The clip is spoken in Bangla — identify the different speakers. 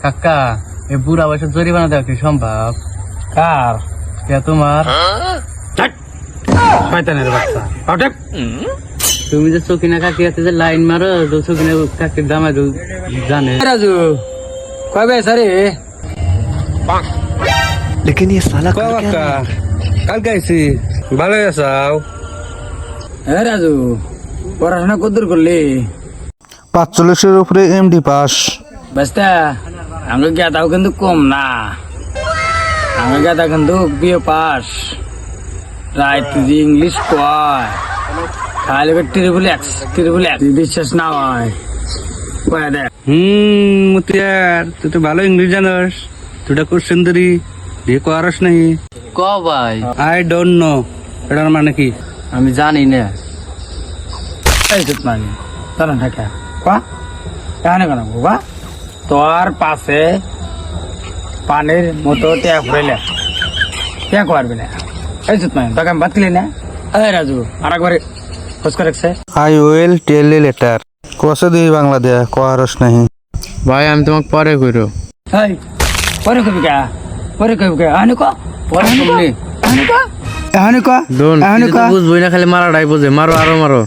Speaker 1: কাকা এ বুড়া বয়সে জরিমানা দেওয়া কি সম্ভব?
Speaker 2: কার
Speaker 1: কে তোমার?
Speaker 2: শয়তানের বাচ্চা ওঠেক।
Speaker 1: তুমি যে সকিনা কাকি আছে যে লাইন মারো, তো সকিনা কাকির দামা জানে।
Speaker 2: রাজু কবে সারে
Speaker 3: लेकिन ये साला कर क्या
Speaker 2: কাকা
Speaker 3: रहा है?
Speaker 2: কালকে আইছি ভালো আছাও? হ্যাঁ রাজু পড়াশোনা কদ্দূর করলি?
Speaker 4: 45-এর উপরে এমডি পাস।
Speaker 2: বাস্তা আমি গেদাও কিন্তু কম না, আমি গেদা কিন্তু বিয়ে পাস। রাইট তুই ইংলিশ কয় খালি ট্রিপল এক্স বিশ্বাস না হয় কয়া দেখ। মুতিয়ার তুই তো ভালো ইংলিশ জানাস, তুইটা কোশ্চেন ধরি দিয়ে করাস নাই।
Speaker 1: ক ভাই,
Speaker 2: আই ডোন্ট নো এটার মানে কি
Speaker 1: আমি জানি না।
Speaker 2: এই চুপ নাই জানা থাকে কয়া এখানে কেন বাবা তোর পাশে পানির মতো ট্যাপ হইলে ট্যাপ পারবি না। এই চুপ নাই তোকে আমি বাদ দিলি না। এই রাজু আর একবারে খোঁজ করে রাখছে।
Speaker 4: I will tell you later. কোসে দিই বাংলা দেয়া কোয়ারস নাহি।
Speaker 1: ভাই আমি তোমাকে পরে কইরো।
Speaker 2: এই পরে কবি কা আনি ক
Speaker 1: পরে শুনলি
Speaker 2: আনি ক
Speaker 1: বুঝবই না, খালি মারাটাই বুঝে। মারো আরো মারো।